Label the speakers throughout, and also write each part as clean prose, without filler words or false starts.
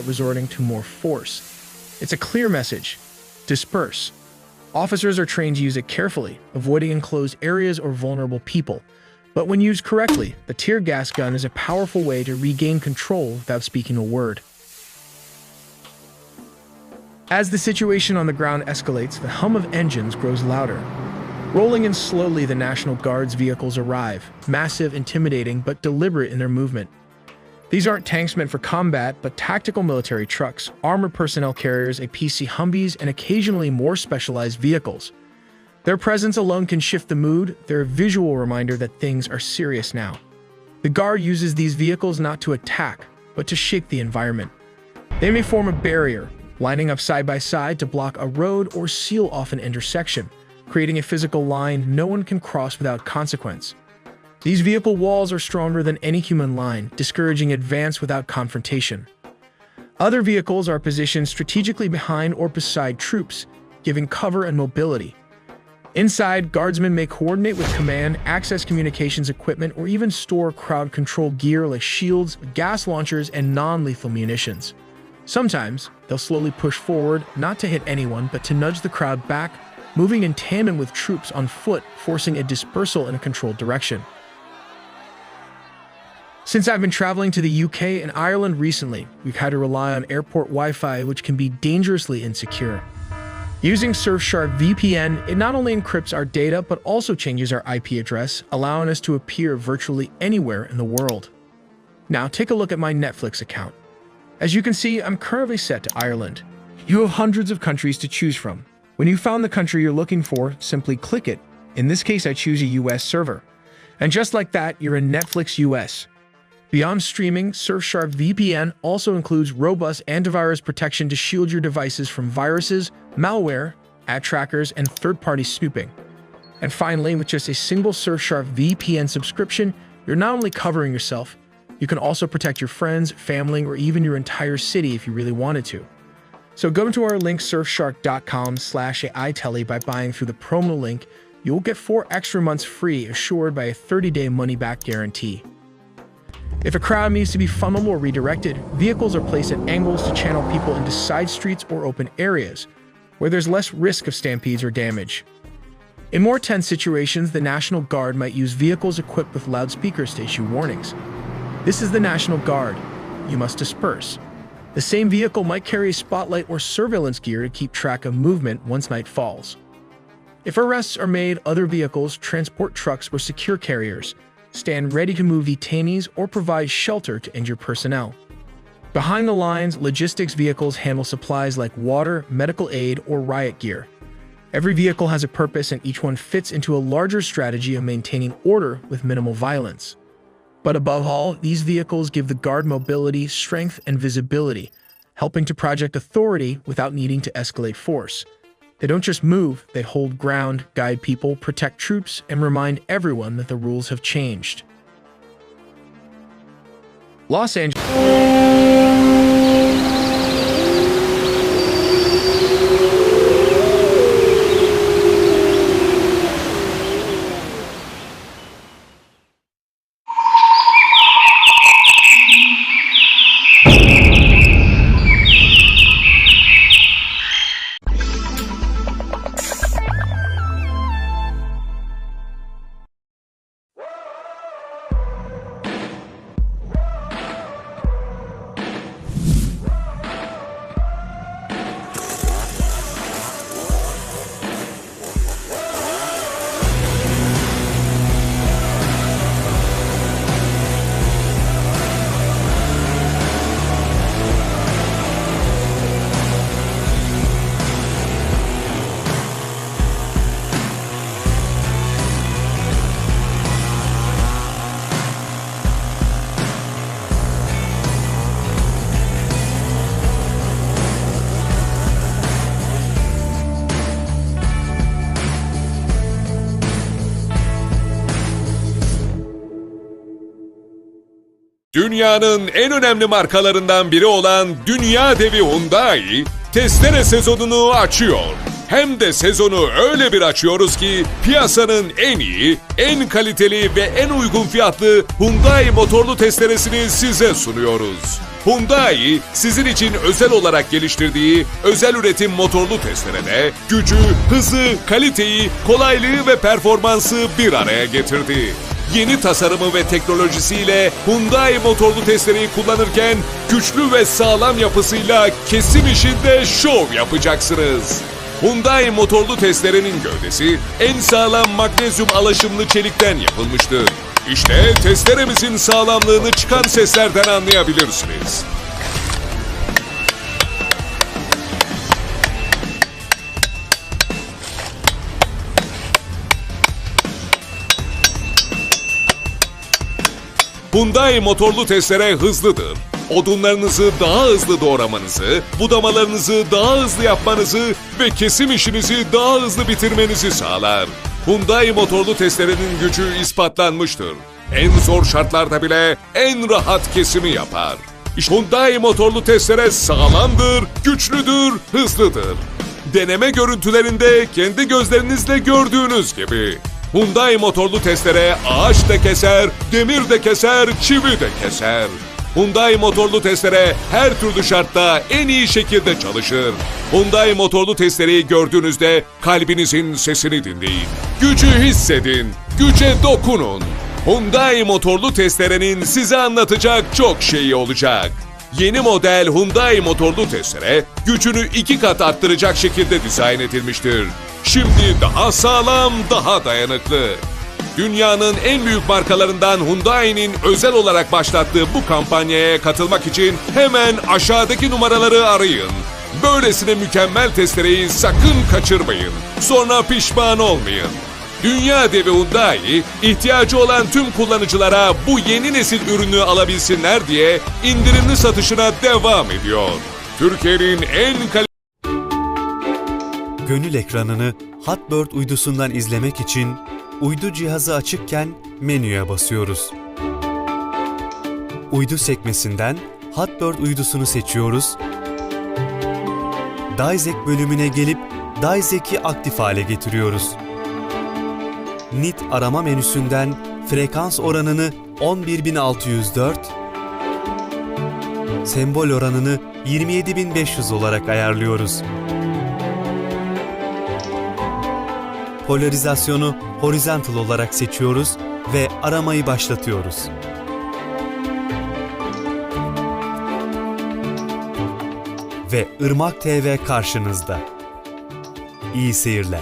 Speaker 1: resorting to more force. It's a clear message: disperse. Officers are trained to use it carefully, avoiding enclosed areas or vulnerable people. But when used correctly, the tear gas gun is a powerful way to regain control without speaking a word. As the situation on the ground escalates, the hum of engines grows louder. Rolling in slowly, the National Guard's vehicles arrive, massive, intimidating, but deliberate in their movement. These aren't tanks meant for combat, but tactical military trucks, armored personnel carriers, APC Humvees, and occasionally more specialized vehicles. Their presence alone can shift the mood. They're a visual reminder that things are serious now. The Guard uses these vehicles not to attack, but to shake the environment. They may form a barrier, lining up side by side to block a road or seal off an intersection, creating a physical line no one can cross without consequence. These vehicle walls are stronger than any human line, discouraging advance without confrontation. Other vehicles are positioned strategically behind or beside troops, giving cover and mobility. Inside, guardsmen may coordinate with command, access communications equipment, or even store crowd control gear like shields, gas launchers, and non-lethal munitions. Sometimes, they'll slowly push forward, not to hit anyone, but to nudge the crowd back, moving in tandem with troops on foot, forcing a dispersal in a controlled direction. Since I've been traveling to the UK and Ireland recently, we've had to rely on airport Wi-Fi, which can be dangerously insecure. Using Surfshark VPN, it not only encrypts our data, but also changes our IP address, allowing us to appear virtually anywhere in the world. Now take a look at my Netflix account. As you can see, I'm currently set to Ireland. You have hundreds of countries to choose from. When you found the country you're looking for, simply click it. In this case, I choose a US server. And just like that, you're in Netflix US. Beyond streaming, Surfshark VPN also includes robust antivirus protection to shield your devices from viruses, malware, ad trackers, and third-party snooping. And finally, with just a single Surfshark VPN subscription, you're not only covering yourself, you can also protect your friends, family, or even your entire city if you really wanted to. So go to our link surfshark.com/AITELI by buying through the promo link. You'll get 4 extra months free, assured by a 30-day money-back guarantee. If a crowd needs to be funneled or redirected, vehicles are placed at angles to channel people into side streets or open areas, where there's less risk of stampedes or damage. In more tense situations, the National Guard might use vehicles equipped with loudspeakers to issue warnings. This is the National Guard. You must disperse. The same vehicle might carry a spotlight or surveillance gear to keep track of movement once night falls. If arrests are made, other vehicles, transport trucks, or secure carriers stand ready to move detainees or provide shelter to injured personnel. Behind the lines, logistics vehicles handle supplies like water, medical aid, or riot gear. Every vehicle has a purpose, and each one fits into a larger strategy of maintaining order with minimal violence. But above all, these vehicles give the Guard mobility, strength, and visibility, helping to project authority without needing to escalate force. They don't just move, they hold ground, guide people, protect troops, and remind everyone that the rules have changed. Los Angeles.
Speaker 2: Dünyanın en önemli markalarından biri olan dünya devi Hyundai, testere sezonunu açıyor. Hem de sezonu öyle bir açıyoruz ki piyasanın en iyi, en kaliteli ve en uygun fiyatlı Hyundai motorlu testeresini size sunuyoruz. Hyundai, sizin için özel olarak geliştirdiği özel üretim motorlu testerede gücü, hızı, kaliteyi, kolaylığı ve performansı bir araya getirdi. Yeni tasarımı ve teknolojisiyle Hyundai motorlu testereyi kullanırken güçlü ve sağlam yapısıyla kesim işinde şov yapacaksınız. Hyundai motorlu testerenin gövdesi en sağlam magnezyum alaşımlı çelikten yapılmıştır. İşte testeremizin sağlamlığını çıkan seslerden anlayabilirsiniz. Hyundai motorlu testere hızlıdır. Odunlarınızı daha hızlı doğramanızı, budamalarınızı daha hızlı yapmanızı ve kesim işinizi daha hızlı bitirmenizi sağlar. Hyundai motorlu testerenin gücü ispatlanmıştır. En zor şartlarda bile en rahat kesimi yapar. İşte Hyundai motorlu testere sağlamdır, güçlüdür, hızlıdır. Deneme görüntülerinde kendi gözlerinizle gördüğünüz gibi. Hyundai motorlu testere ağaç da keser, demir de keser, çivi de keser. Hyundai motorlu testere her türlü şartta en iyi şekilde çalışır. Hyundai motorlu testereyi gördüğünüzde kalbinizin sesini dinleyin. Gücü hissedin, güce dokunun. Hyundai motorlu testerenin size anlatacak çok şeyi olacak. Yeni model Hyundai motorlu testere gücünü 2 kat arttıracak şekilde dizayn edilmiştir. Şimdi daha sağlam, daha dayanıklı. Dünyanın en büyük markalarından Hyundai'nin özel olarak başlattığı bu kampanyaya katılmak için hemen aşağıdaki numaraları arayın. Böylesine mükemmel testereyi sakın kaçırmayın. Sonra pişman olmayın. Dünya devi Hyundai, ihtiyacı olan tüm kullanıcılara bu yeni nesil ürünü alabilsinler diye indirimli satışına devam ediyor. Türkiye'nin en
Speaker 3: Gönül ekranını Hotbird uydusundan izlemek için uydu cihazı açıkken menüye basıyoruz. Uydu sekmesinden Hotbird uydusunu seçiyoruz. Dizek bölümüne gelip Dizek'i aktif hale getiriyoruz. NIT arama menüsünden frekans oranını 11604, sembol oranını 27500 olarak ayarlıyoruz. Polarizasyonu horizontal olarak seçiyoruz ve aramayı başlatıyoruz. Ve Irmak TV karşınızda. İyi seyirler.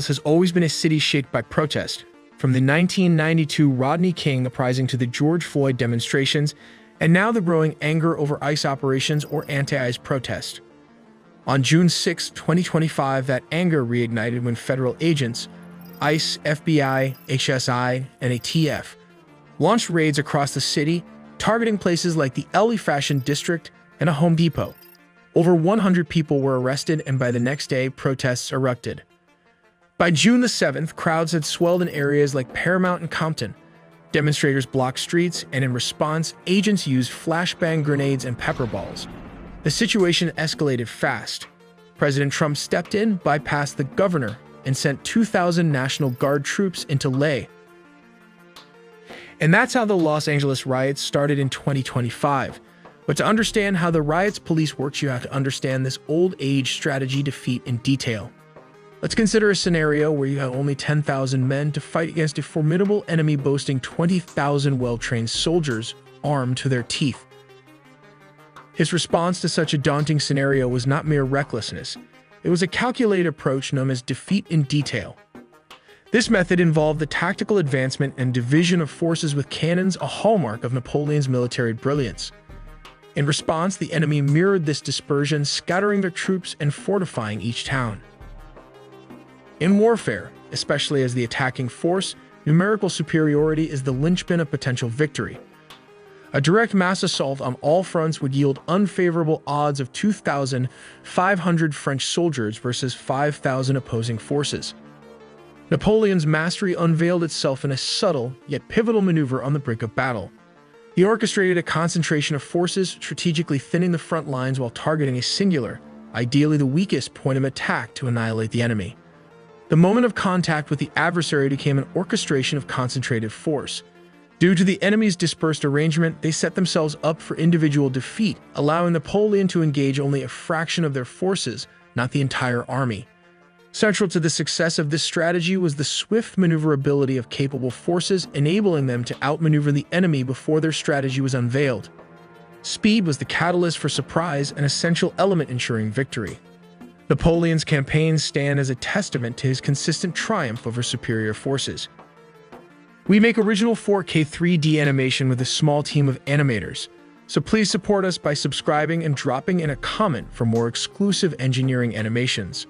Speaker 1: Angeles has always been a city shaped by protest, from the 1992 Rodney King uprising to the George Floyd demonstrations, and now the growing anger over ICE operations or anti-ICE protest. On June 6, 2025, that anger reignited when federal agents, ICE, FBI, HSI, and ATF, launched raids across the city, targeting places like the LA Fashion District and a Home Depot. Over 100 people were arrested, and by the next day, protests erupted. By June the 7th, crowds had swelled in areas like Paramount and Compton. Demonstrators blocked streets, and in response, agents used flashbang grenades and pepper balls. The situation escalated fast. President Trump stepped in, bypassed the governor, and sent 2,000 National Guard troops into LA. And that's how the Los Angeles riots started in 2025. But to understand how the riots police works, you have to understand this old-age strategy defeat in detail. Let's consider a scenario where you have only 10,000 men to fight against a formidable enemy boasting 20,000 well-trained soldiers armed to their teeth. His response to such a daunting scenario was not mere recklessness. It was a calculated approach known as defeat in detail. This method involved the tactical advancement and division of forces with cannons, a hallmark of Napoleon's military brilliance. In response, the enemy mirrored this dispersion, scattering their troops and fortifying each town. In warfare, especially as the attacking force, numerical superiority is the linchpin of potential victory. A direct mass assault on all fronts would yield unfavorable odds of 2,500 French soldiers versus 5,000 opposing forces. Napoleon's mastery unveiled itself in a subtle, yet pivotal maneuver on the brink of battle. He orchestrated a concentration of forces, strategically thinning the front lines while targeting a singular, ideally the weakest point of attack to annihilate the enemy. The moment of contact with the adversary became an orchestration of concentrated force. Due to the enemy's dispersed arrangement, they set themselves up for individual defeat, allowing Napoleon to engage only a fraction of their forces, not the entire army. Central to the success of this strategy was the swift maneuverability of capable forces, enabling them to outmaneuver the enemy before their strategy was unveiled. Speed was the catalyst for surprise, an essential element ensuring victory. Napoleon's campaigns stand as a testament to his consistent triumph over superior forces. We make original 4K 3D animation with a small team of animators, so please support us by subscribing and dropping in a comment for more exclusive engineering animations.